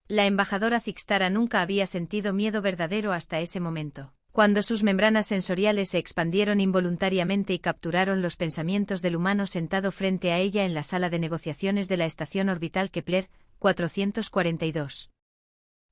La embajadora Zixtara nunca había sentido miedo verdadero hasta ese momento, cuando sus membranas sensoriales se expandieron involuntariamente y capturaron los pensamientos del humano sentado frente a ella en la sala de negociaciones de la estación orbital Kepler 442.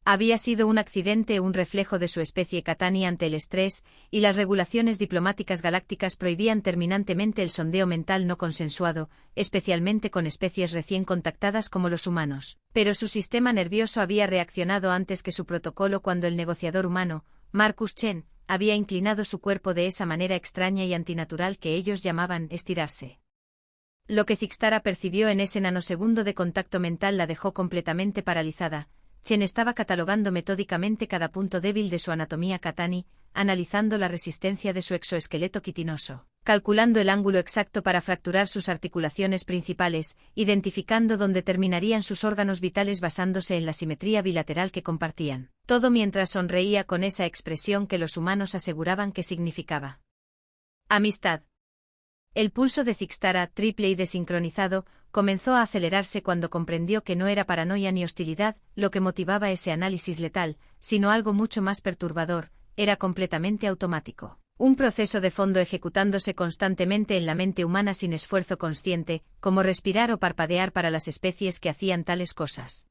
Había sido un accidente, un reflejo de su especie Cattani ante el estrés, y las regulaciones diplomáticas galácticas prohibían terminantemente el sondeo mental no consensuado, especialmente con especies recién contactadas como los humanos. Pero su sistema nervioso había reaccionado antes que su protocolo cuando el negociador humano, Marcus Chen, había inclinado su cuerpo de esa manera extraña y antinatural que ellos llamaban estirarse. Lo que Zixtara percibió en ese nanosegundo de contacto mental la dejó completamente paralizada. Chen estaba catalogando metódicamente cada punto débil de su anatomía Cattani, analizando la resistencia de su exoesqueleto quitinoso, calculando el ángulo exacto para fracturar sus articulaciones principales, identificando dónde terminarían sus órganos vitales basándose en la simetría bilateral que compartían. Todo mientras sonreía con esa expresión que los humanos aseguraban que significaba amistad. El pulso de Zixtara, triple y desincronizado, comenzó a acelerarse cuando comprendió que no era paranoia ni hostilidad lo que motivaba ese análisis letal, sino algo mucho más perturbador, era completamente automático. Un proceso de fondo ejecutándose constantemente en la mente humana sin esfuerzo consciente, como respirar o parpadear para las especies que hacían tales cosas.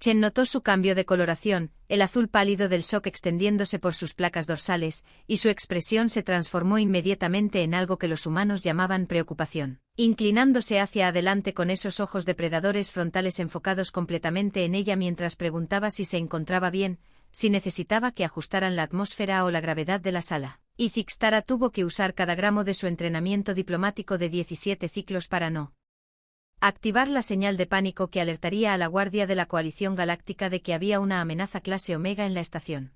Chen notó su cambio de coloración, el azul pálido del shock extendiéndose por sus placas dorsales, y su expresión se transformó inmediatamente en algo que los humanos llamaban preocupación. Inclinándose hacia adelante con esos ojos depredadores frontales enfocados completamente en ella mientras preguntaba si se encontraba bien, si necesitaba que ajustaran la atmósfera o la gravedad de la sala. Y Zixtara tuvo que usar cada gramo de su entrenamiento diplomático de 17 ciclos para no activar la señal de pánico que alertaría a la guardia de la coalición galáctica de que había una amenaza clase Omega en la estación.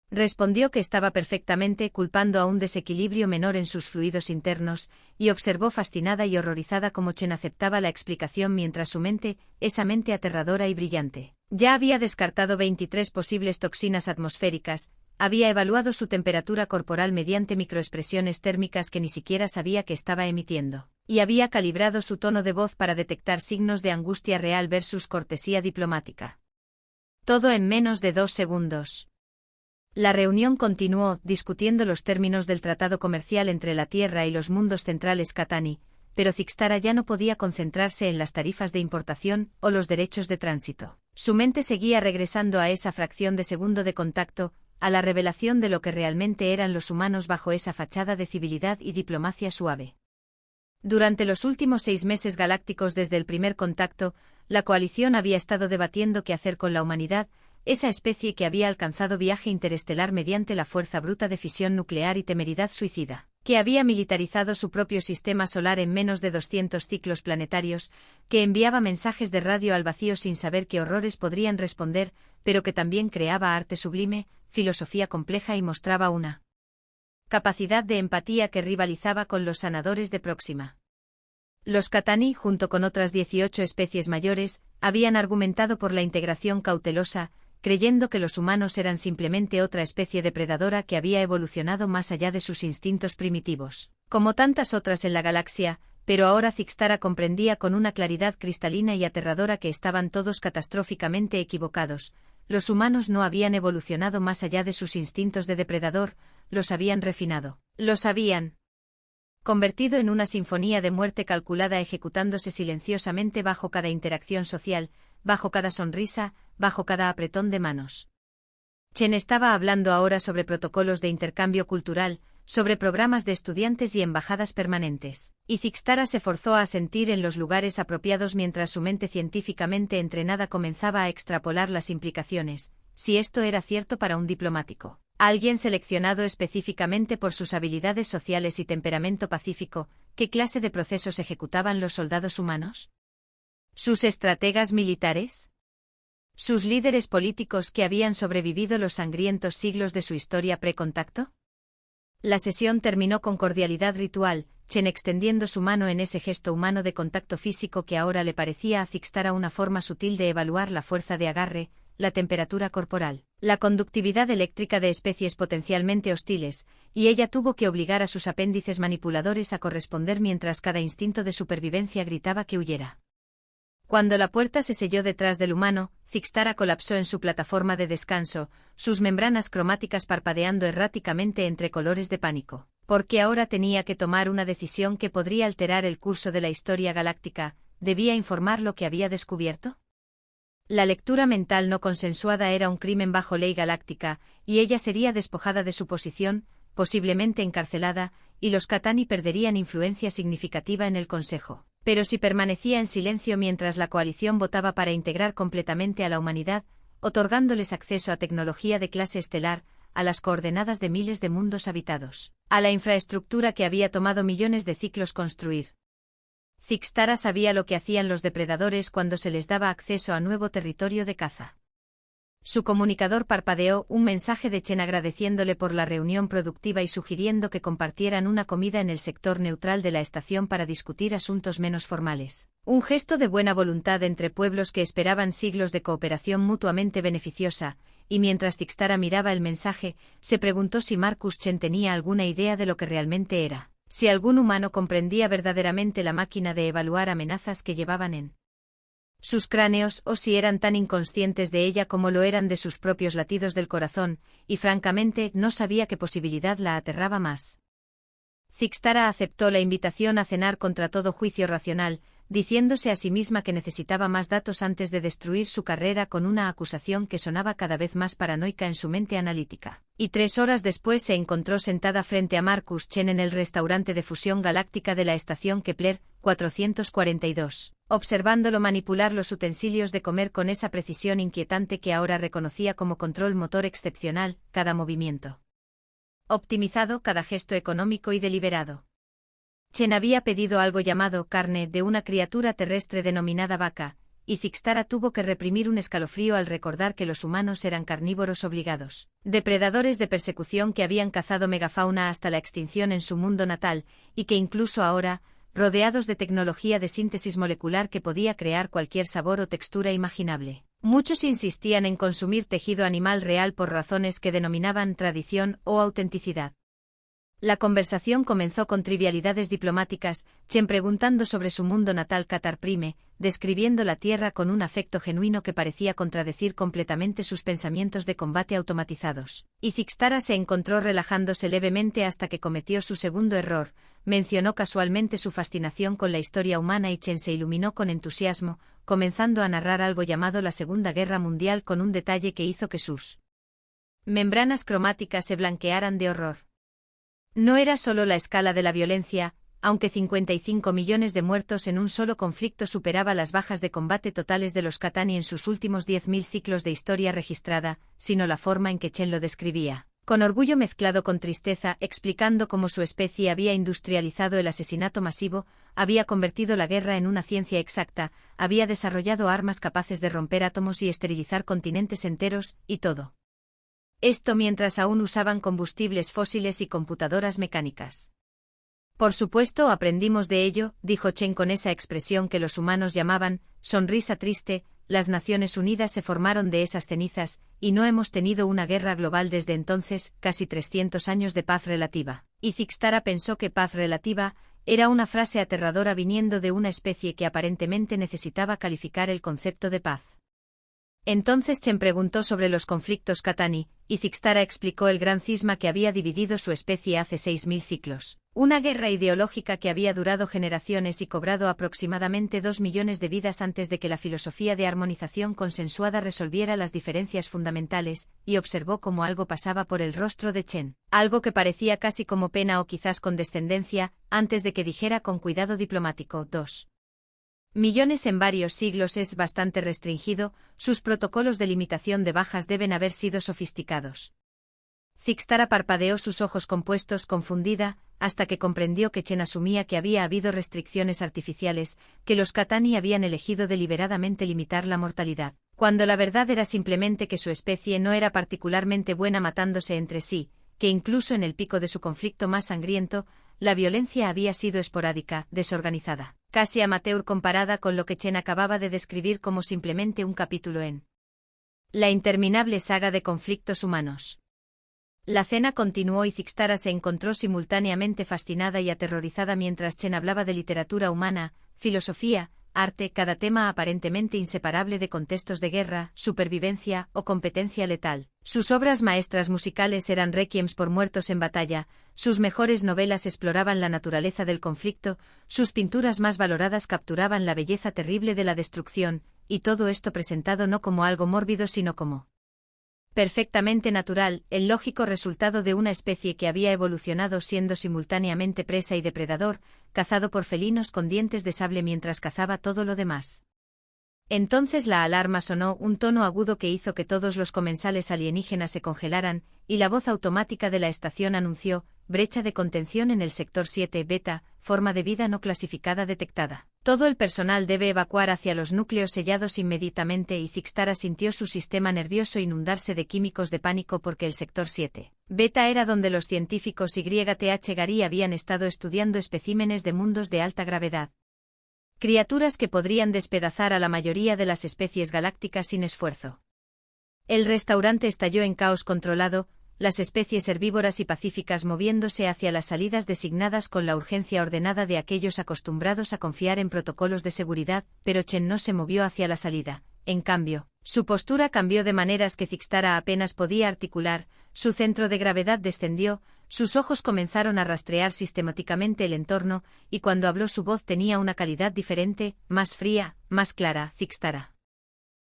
Respondió que estaba perfectamente, culpando a un desequilibrio menor en sus fluidos internos, y observó fascinada y horrorizada cómo Chen aceptaba la explicación mientras su mente, esa mente aterradora y brillante, ya había descartado 23 posibles toxinas atmosféricas, había evaluado su temperatura corporal mediante microexpresiones térmicas que ni siquiera sabía que estaba emitiendo, y había calibrado su tono de voz para detectar signos de angustia real versus cortesía diplomática. Todo en menos de 2 segundos. La reunión continuó, discutiendo los términos del tratado comercial entre la Tierra y los mundos centrales Cattani, pero Zixtara ya no podía concentrarse en las tarifas de importación o los derechos de tránsito. Su mente seguía regresando a esa fracción de segundo de contacto, a la revelación de lo que realmente eran los humanos bajo esa fachada de civilidad y diplomacia suave. Durante los últimos 6 meses galácticos desde el primer contacto, la coalición había estado debatiendo qué hacer con la humanidad, esa especie que había alcanzado viaje interestelar mediante la fuerza bruta de fisión nuclear y temeridad suicida, que había militarizado su propio sistema solar en menos de 200 ciclos planetarios, que enviaba mensajes de radio al vacío sin saber qué horrores podrían responder, pero que también creaba arte sublime, filosofía compleja y mostraba una capacidad de empatía que rivalizaba con los sanadores de Próxima. Los Cattani, junto con otras 18 especies mayores, habían argumentado por la integración cautelosa, creyendo que los humanos eran simplemente otra especie depredadora que había evolucionado más allá de sus instintos primitivos, como tantas otras en la galaxia, pero ahora Zixtara comprendía con una claridad cristalina y aterradora que estaban todos catastróficamente equivocados. Los humanos no habían evolucionado más allá de sus instintos de depredador, los habían refinado, los habían convertido en una sinfonía de muerte calculada ejecutándose silenciosamente bajo cada interacción social, bajo cada sonrisa, bajo cada apretón de manos. Chen estaba hablando ahora sobre protocolos de intercambio cultural, sobre programas de estudiantes y embajadas permanentes, y Zixtara se forzó a sentir en los lugares apropiados mientras su mente científicamente entrenada comenzaba a extrapolar las implicaciones, si esto era cierto para un diplomático, alguien seleccionado específicamente por sus habilidades sociales y temperamento pacífico, ¿qué clase de procesos ejecutaban los soldados humanos? ¿Sus estrategas militares? ¿Sus líderes políticos que habían sobrevivido los sangrientos siglos de su historia pre-contacto? La sesión terminó con cordialidad ritual, Chen extendiendo su mano en ese gesto humano de contacto físico que ahora le parecía a Zixtara una forma sutil de evaluar la fuerza de agarre, la temperatura corporal, la conductividad eléctrica de especies potencialmente hostiles, y ella tuvo que obligar a sus apéndices manipuladores a corresponder mientras cada instinto de supervivencia gritaba que huyera. Cuando la puerta se selló detrás del humano, Zixtara colapsó en su plataforma de descanso, sus membranas cromáticas parpadeando erráticamente entre colores de pánico. Porque ahora tenía que tomar una decisión que podría alterar el curso de la historia galáctica. ¿Debía informar lo que había descubierto? La lectura mental no consensuada era un crimen bajo ley galáctica, y ella sería despojada de su posición, posiblemente encarcelada, y los Cattani perderían influencia significativa en el Consejo. Pero si permanecía en silencio mientras la coalición votaba para integrar completamente a la humanidad, otorgándoles acceso a tecnología de clase estelar, a las coordenadas de miles de mundos habitados, a la infraestructura que había tomado millones de ciclos construir. Zixtara sabía lo que hacían los depredadores cuando se les daba acceso a nuevo territorio de caza. Su comunicador parpadeó un mensaje de Chen agradeciéndole por la reunión productiva y sugiriendo que compartieran una comida en el sector neutral de la estación para discutir asuntos menos formales. Un gesto de buena voluntad entre pueblos que esperaban siglos de cooperación mutuamente beneficiosa, y mientras Zixtara miraba el mensaje, se preguntó si Marcus Chen tenía alguna idea de lo que realmente era, si algún humano comprendía verdaderamente la máquina de evaluar amenazas que llevaban en sus cráneos o si eran tan inconscientes de ella como lo eran de sus propios latidos del corazón, y francamente no sabía qué posibilidad la aterraba más. Zixtara aceptó la invitación a cenar contra todo juicio racional, diciéndose a sí misma que necesitaba más datos antes de destruir su carrera con una acusación que sonaba cada vez más paranoica en su mente analítica. Y 3 horas después se encontró sentada frente a Marcus Chen en el restaurante de fusión galáctica de la estación Kepler 442, observándolo manipular los utensilios de comer con esa precisión inquietante que ahora reconocía como control motor excepcional, cada movimiento optimizado, cada gesto económico y deliberado. Chen había pedido algo llamado carne de una criatura terrestre denominada vaca, y Zixtara tuvo que reprimir un escalofrío al recordar que los humanos eran carnívoros obligados, depredadores de persecución que habían cazado megafauna hasta la extinción en su mundo natal, y que incluso ahora, rodeados de tecnología de síntesis molecular que podía crear cualquier sabor o textura imaginable, muchos insistían en consumir tejido animal real por razones que denominaban tradición o autenticidad. La conversación comenzó con trivialidades diplomáticas, Chen preguntando sobre su mundo natal Qatar Prime, describiendo la Tierra con un afecto genuino que parecía contradecir completamente sus pensamientos de combate automatizados. Y Zixtara se encontró relajándose levemente hasta que cometió su segundo error, mencionó casualmente su fascinación con la historia humana y Chen se iluminó con entusiasmo, comenzando a narrar algo llamado la Segunda Guerra Mundial con un detalle que hizo que sus membranas cromáticas se blanquearan de horror. No era solo la escala de la violencia, aunque 55 millones de muertos en un solo conflicto superaba las bajas de combate totales de los Cattani en sus últimos 10.000 ciclos de historia registrada, sino la forma en que Chen lo describía, con orgullo mezclado con tristeza, explicando cómo su especie había industrializado el asesinato masivo, había convertido la guerra en una ciencia exacta, había desarrollado armas capaces de romper átomos y esterilizar continentes enteros, y todo esto mientras aún usaban combustibles fósiles y computadoras mecánicas. Por supuesto aprendimos de ello, dijo Chen con esa expresión que los humanos llamaban sonrisa triste, las Naciones Unidas se formaron de esas cenizas, y no hemos tenido una guerra global desde entonces, casi 300 años de paz relativa. Y Zixtara pensó que paz relativa era una frase aterradora viniendo de una especie que aparentemente necesitaba calificar el concepto de paz. Entonces Chen preguntó sobre los conflictos Cattani, y Zixtara explicó el gran cisma que había dividido su especie hace 6.000 ciclos. Una guerra ideológica que había durado generaciones y cobrado aproximadamente 2 millones de vidas antes de que la filosofía de armonización consensuada resolviera las diferencias fundamentales, y observó cómo algo pasaba por el rostro de Chen, algo que parecía casi como pena o quizás condescendencia, antes de que dijera con cuidado diplomático: 2 millones en varios siglos es bastante restringido, sus protocolos de limitación de bajas deben haber sido sofisticados. Zixtara parpadeó sus ojos compuestos confundida, hasta que comprendió que Chen asumía que había habido restricciones artificiales, que los Cattani habían elegido deliberadamente limitar la mortalidad, cuando la verdad era simplemente que su especie no era particularmente buena matándose entre sí, que incluso en el pico de su conflicto más sangriento, la violencia había sido esporádica, desorganizada, casi amateur comparada con lo que Chen acababa de describir como simplemente un capítulo en la interminable saga de conflictos humanos. La cena continuó y Zixtara se encontró simultáneamente fascinada y aterrorizada mientras Chen hablaba de literatura humana, filosofía, arte, cada tema aparentemente inseparable de contextos de guerra, supervivencia o competencia letal. Sus obras maestras musicales eran requiems por muertos en batalla, sus mejores novelas exploraban la naturaleza del conflicto, sus pinturas más valoradas capturaban la belleza terrible de la destrucción, y todo esto presentado no como algo mórbido sino como perfectamente natural, el lógico resultado de una especie que había evolucionado siendo simultáneamente presa y depredador, cazado por felinos con dientes de sable mientras cazaba todo lo demás. Entonces la alarma sonó, un tono agudo que hizo que todos los comensales alienígenas se congelaran, y la voz automática de la estación anunció: brecha de contención en el sector 7 beta, forma de vida no clasificada detectada. Todo el personal debe evacuar hacia los núcleos sellados inmediatamente, y Zixtara sintió su sistema nervioso inundarse de químicos de pánico porque el sector 7 beta era donde los científicos YTH Gary habían estado estudiando especímenes de mundos de alta gravedad. Criaturas que podrían despedazar a la mayoría de las especies galácticas sin esfuerzo. El restaurante estalló en caos controlado, las especies herbívoras y pacíficas moviéndose hacia las salidas designadas con la urgencia ordenada de aquellos acostumbrados a confiar en protocolos de seguridad, pero Chen no se movió hacia la salida. En cambio, su postura cambió de maneras que Zixtara apenas podía articular, su centro de gravedad descendió, sus ojos comenzaron a rastrear sistemáticamente el entorno, y cuando habló su voz tenía una calidad diferente, más fría, más clara. Zixtara.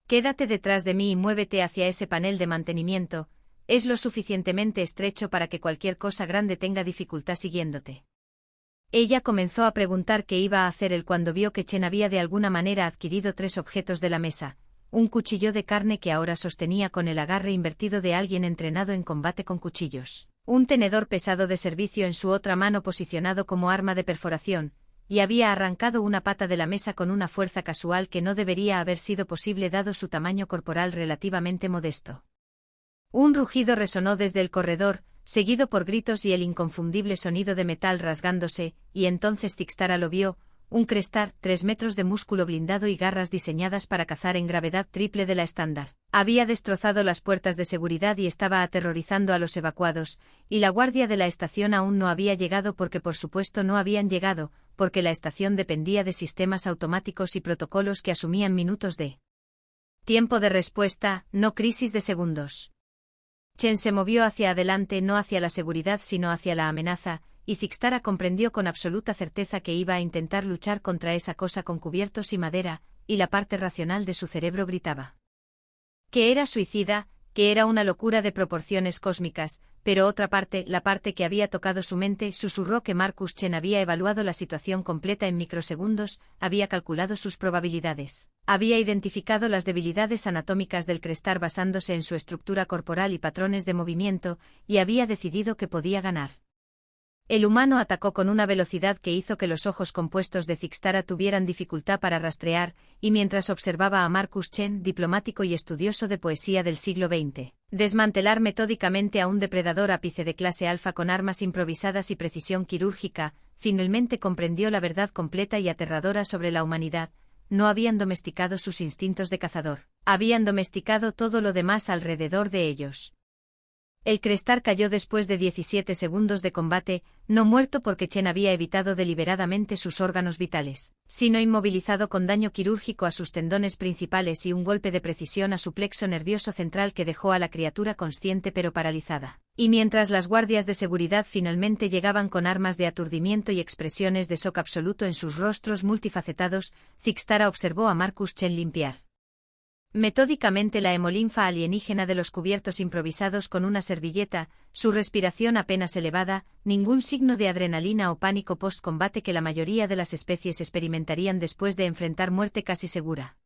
Quédate detrás de mí y muévete hacia ese panel de mantenimiento, es lo suficientemente estrecho para que cualquier cosa grande tenga dificultad siguiéndote. Ella comenzó a preguntar qué iba a hacer él cuando vio que Chen había de alguna manera adquirido 3 objetos de la mesa: un cuchillo de carne que ahora sostenía con el agarre invertido de alguien entrenado en combate con cuchillos, un tenedor pesado de servicio en su otra mano posicionado como arma de perforación, y había arrancado una pata de la mesa con una fuerza casual que no debería haber sido posible dado su tamaño corporal relativamente modesto. Un rugido resonó desde el corredor, seguido por gritos y el inconfundible sonido de metal rasgándose, y entonces Zixtara lo vio: un crestar, 3 metros de músculo blindado y garras diseñadas para cazar en gravedad triple de la estándar. Había destrozado las puertas de seguridad y estaba aterrorizando a los evacuados, y la guardia de la estación aún no había llegado porque por supuesto no habían llegado, porque la estación dependía de sistemas automáticos y protocolos que asumían minutos de tiempo de respuesta, no crisis de segundos. Chen se movió hacia adelante, no hacia la seguridad sino hacia la amenaza, y Zixtara comprendió con absoluta certeza que iba a intentar luchar contra esa cosa con cubiertos y madera, y la parte racional de su cerebro gritaba que era suicida, que era una locura de proporciones cósmicas, pero otra parte, la parte que había tocado su mente, susurró que Marcus Chen había evaluado la situación completa en microsegundos, había calculado sus probabilidades, había identificado las debilidades anatómicas del crestar basándose en su estructura corporal y patrones de movimiento, y había decidido que podía ganar. El humano atacó con una velocidad que hizo que los ojos compuestos de Zixtara tuvieran dificultad para rastrear, y mientras observaba a Marcus Chen, diplomático y estudioso de poesía del siglo XX, desmantelar metódicamente a un depredador ápice de clase alfa con armas improvisadas y precisión quirúrgica, finalmente comprendió la verdad completa y aterradora sobre la humanidad: no habían domesticado sus instintos de cazador, habían domesticado todo lo demás alrededor de ellos. El crestar cayó después de 17 segundos de combate, no muerto porque Chen había evitado deliberadamente sus órganos vitales, sino inmovilizado con daño quirúrgico a sus tendones principales y un golpe de precisión a su plexo nervioso central que dejó a la criatura consciente pero paralizada. Y mientras las guardias de seguridad finalmente llegaban con armas de aturdimiento y expresiones de shock absoluto en sus rostros multifacetados, Zixtara observó a Marcus Chen limpiar metódicamente la hemolinfa alienígena de los cubiertos improvisados con una servilleta, su respiración apenas elevada, ningún signo de adrenalina o pánico post-combate que la mayoría de las especies experimentarían después de enfrentar muerte casi segura.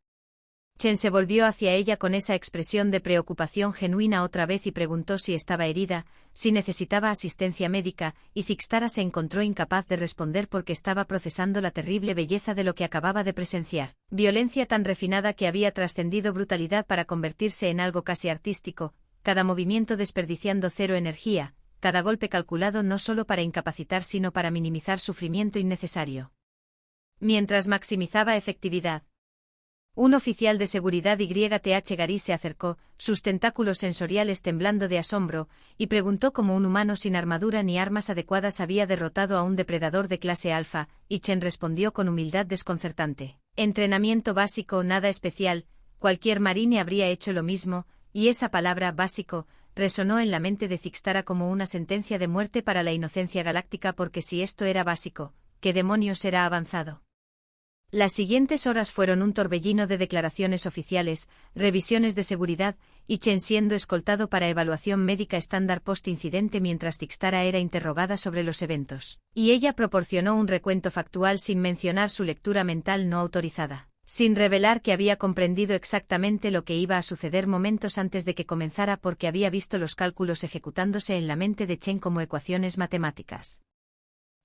Chen se volvió hacia ella con esa expresión de preocupación genuina otra vez y preguntó si estaba herida, si necesitaba asistencia médica, y Zixtara se encontró incapaz de responder porque estaba procesando la terrible belleza de lo que acababa de presenciar. Violencia tan refinada que había trascendido brutalidad para convertirse en algo casi artístico, cada movimiento desperdiciando cero energía, cada golpe calculado no solo para incapacitar sino para minimizar sufrimiento innecesario. Mientras maximizaba efectividad. Un oficial de seguridad YTH Gary se acercó, sus tentáculos sensoriales temblando de asombro, y preguntó cómo un humano sin armadura ni armas adecuadas había derrotado a un depredador de clase alfa, y Chen respondió con humildad desconcertante: Entrenamiento básico, nada especial, cualquier marine habría hecho lo mismo, y esa palabra, básico, resonó en la mente de Zixtara como una sentencia de muerte para la inocencia galáctica, porque si esto era básico, ¿qué demonios era avanzado? Las siguientes horas fueron un torbellino de declaraciones oficiales, revisiones de seguridad, y Chen siendo escoltado para evaluación médica estándar post-incidente mientras Zixtara era interrogada sobre los eventos. Y ella proporcionó un recuento factual sin mencionar su lectura mental no autorizada, sin revelar que había comprendido exactamente lo que iba a suceder momentos antes de que comenzara porque había visto los cálculos ejecutándose en la mente de Chen como ecuaciones matemáticas.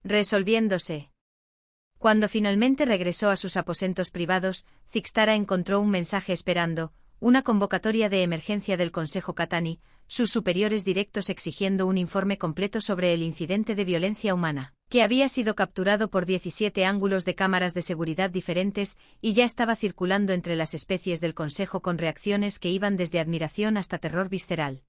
Resolviéndose. Cuando finalmente regresó a sus aposentos privados, Zixtara encontró un mensaje esperando, una convocatoria de emergencia del Consejo Cattani, sus superiores directos exigiendo un informe completo sobre el incidente de violencia humana, que había sido capturado por 17 ángulos de cámaras de seguridad diferentes y ya estaba circulando entre las especies del Consejo con reacciones que iban desde admiración hasta terror visceral.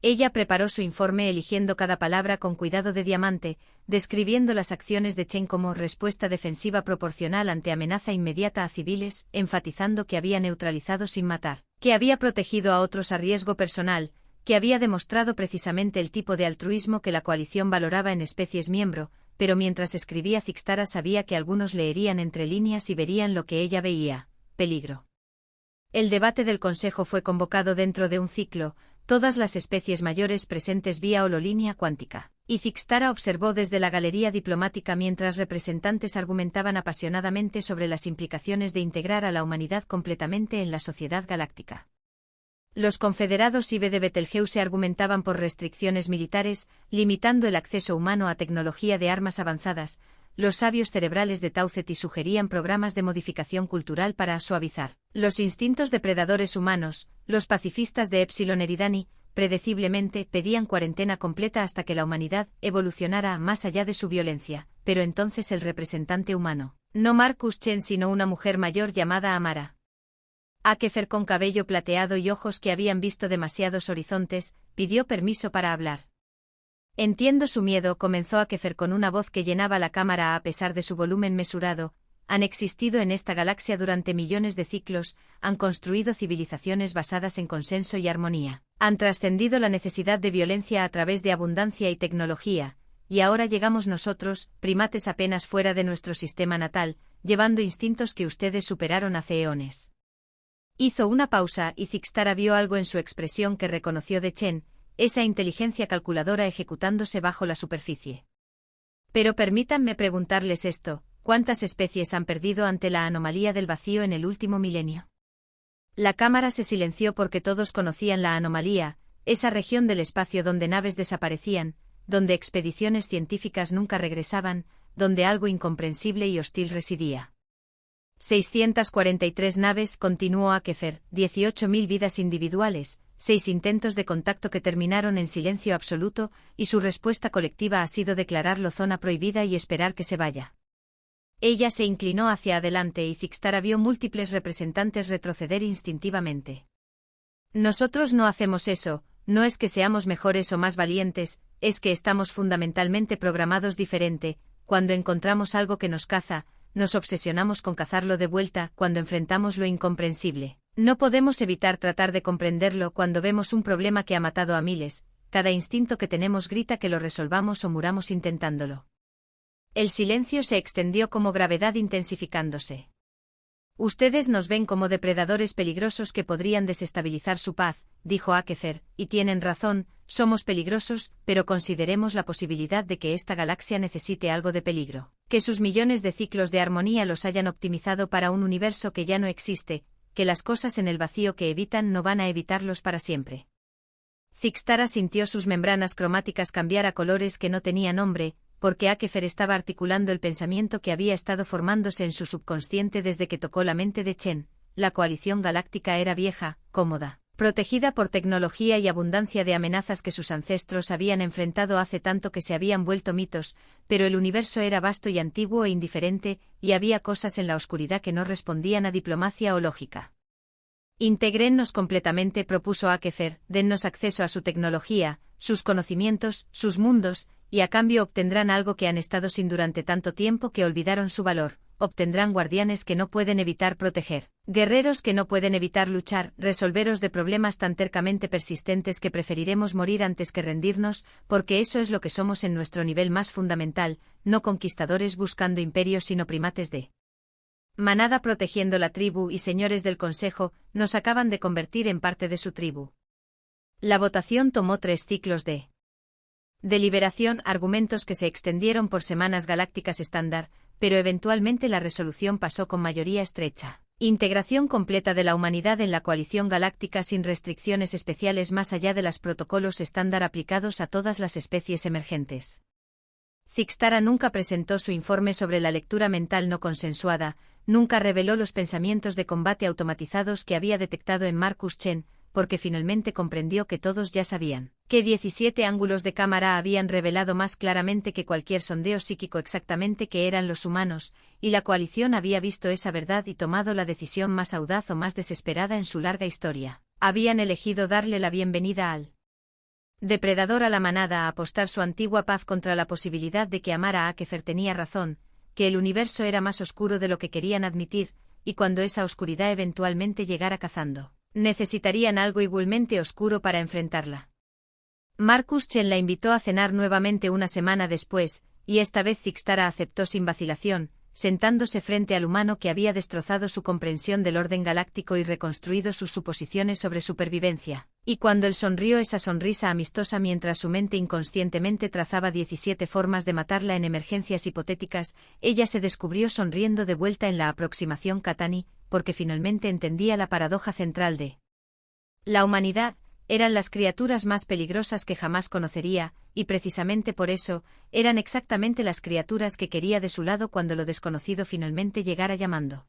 Ella preparó su informe eligiendo cada palabra con cuidado de diamante, describiendo las acciones de Chen como respuesta defensiva proporcional ante amenaza inmediata a civiles, enfatizando que había neutralizado sin matar, que había protegido a otros a riesgo personal, que había demostrado precisamente el tipo de altruismo que la coalición valoraba en especies miembro, pero mientras escribía Zixtara sabía que algunos leerían entre líneas y verían lo que ella veía: peligro. El debate del Consejo fue convocado dentro de un ciclo, todas las especies mayores presentes vía hololínea cuántica, y Zixtara observó desde la galería diplomática mientras representantes argumentaban apasionadamente sobre las implicaciones de integrar a la humanidad completamente en la sociedad galáctica. Los confederados IB de Betelgeuse argumentaban por restricciones militares, limitando el acceso humano a tecnología de armas avanzadas. Los sabios cerebrales de Tau Ceti sugerían programas de modificación cultural para suavizar los instintos depredadores humanos. Los pacifistas de Epsilon Eridani, predeciblemente, pedían cuarentena completa hasta que la humanidad evolucionara más allá de su violencia, pero entonces el representante humano, no Marcus Chen sino una mujer mayor llamada Amara Akefer con cabello plateado y ojos que habían visto demasiados horizontes, pidió permiso para hablar. Entiendo su miedo, comenzó Akefer con una voz que llenaba la cámara a pesar de su volumen mesurado. Han existido en esta galaxia durante millones de ciclos, han construido civilizaciones basadas en consenso y armonía, han trascendido la necesidad de violencia a través de abundancia y tecnología, y ahora llegamos nosotros, primates apenas fuera de nuestro sistema natal, llevando instintos que ustedes superaron hace eones. Hizo una pausa y Zixtara vio algo en su expresión que reconoció de Chen, esa inteligencia calculadora ejecutándose bajo la superficie. Pero permítanme preguntarles esto, ¿cuántas especies han perdido ante la anomalía del vacío en el último milenio? La cámara se silenció porque todos conocían la anomalía, esa región del espacio donde naves desaparecían, donde expediciones científicas nunca regresaban, donde algo incomprensible y hostil residía. 643 naves, continuó Akefer, 18.000 vidas individuales, 6 intentos de contacto que terminaron en silencio absoluto, y su respuesta colectiva ha sido declararlo zona prohibida y esperar que se vaya. Ella se inclinó hacia adelante y Zixtara vio múltiples representantes retroceder instintivamente. Nosotros no hacemos eso, no es que seamos mejores o más valientes, es que estamos fundamentalmente programados diferente. Cuando encontramos algo que nos caza, nos obsesionamos con cazarlo de vuelta. Cuando enfrentamos lo incomprensible, no podemos evitar tratar de comprenderlo. Cuando vemos un problema que ha matado a miles, cada instinto que tenemos grita que lo resolvamos o muramos intentándolo. El silencio se extendió como gravedad intensificándose. Ustedes nos ven como depredadores peligrosos que podrían desestabilizar su paz, dijo Akefer, y tienen razón, somos peligrosos, pero consideremos la posibilidad de que esta galaxia necesite algo de peligro, que sus millones de ciclos de armonía los hayan optimizado para un universo que ya no existe, que las cosas en el vacío que evitan no van a evitarlos para siempre. Zixtara sintió sus membranas cromáticas cambiar a colores que no tenían nombre, porque Akefer estaba articulando el pensamiento que había estado formándose en su subconsciente desde que tocó la mente de Chen. La coalición galáctica era vieja, cómoda, protegida por tecnología y abundancia de amenazas que sus ancestros habían enfrentado hace tanto que se habían vuelto mitos, pero el universo era vasto y antiguo e indiferente, y había cosas en la oscuridad que no respondían a diplomacia o lógica. Intégrennos completamente, propuso Akefer, dennos acceso a su tecnología, sus conocimientos, sus mundos, y a cambio obtendrán algo que han estado sin durante tanto tiempo que olvidaron su valor. Obtendrán guardianes que no pueden evitar proteger, guerreros que no pueden evitar luchar, resolveros de problemas tan tercamente persistentes que preferiremos morir antes que rendirnos, porque eso es lo que somos en nuestro nivel más fundamental, no conquistadores buscando imperios sino primates de manada protegiendo la tribu y señores del consejo, nos acaban de convertir en parte de su tribu. La votación tomó 3 ciclos de deliberación, argumentos que se extendieron por semanas galácticas estándar, pero eventualmente la resolución pasó con mayoría estrecha. Integración completa de la humanidad en la coalición galáctica sin restricciones especiales más allá de los protocolos estándar aplicados a todas las especies emergentes. Zixtara nunca presentó su informe sobre la lectura mental no consensuada, nunca reveló los pensamientos de combate automatizados que había detectado en Marcus Chen, porque finalmente comprendió que todos ya sabían que 17 ángulos de cámara habían revelado más claramente que cualquier sondeo psíquico exactamente qué eran los humanos, y la coalición había visto esa verdad y tomado la decisión más audaz o más desesperada en su larga historia. Habían elegido darle la bienvenida al depredador a la manada a apostar su antigua paz contra la posibilidad de que Amara Akefer tenía razón, que el universo era más oscuro de lo que querían admitir, y cuando esa oscuridad eventualmente llegara cazando, necesitarían algo igualmente oscuro para enfrentarla. Marcus Chen la invitó a cenar nuevamente una semana después, y esta vez Zixtara aceptó sin vacilación, sentándose frente al humano que había destrozado su comprensión del orden galáctico y reconstruido sus suposiciones sobre supervivencia. Y cuando él sonrió esa sonrisa amistosa mientras su mente inconscientemente trazaba 17 formas de matarla en emergencias hipotéticas, ella se descubrió sonriendo de vuelta en la aproximación Katani, porque finalmente entendía la paradoja central de la humanidad. Eran las criaturas más peligrosas que jamás conocería, y precisamente por eso, eran exactamente las criaturas que quería de su lado cuando lo desconocido finalmente llegara llamando.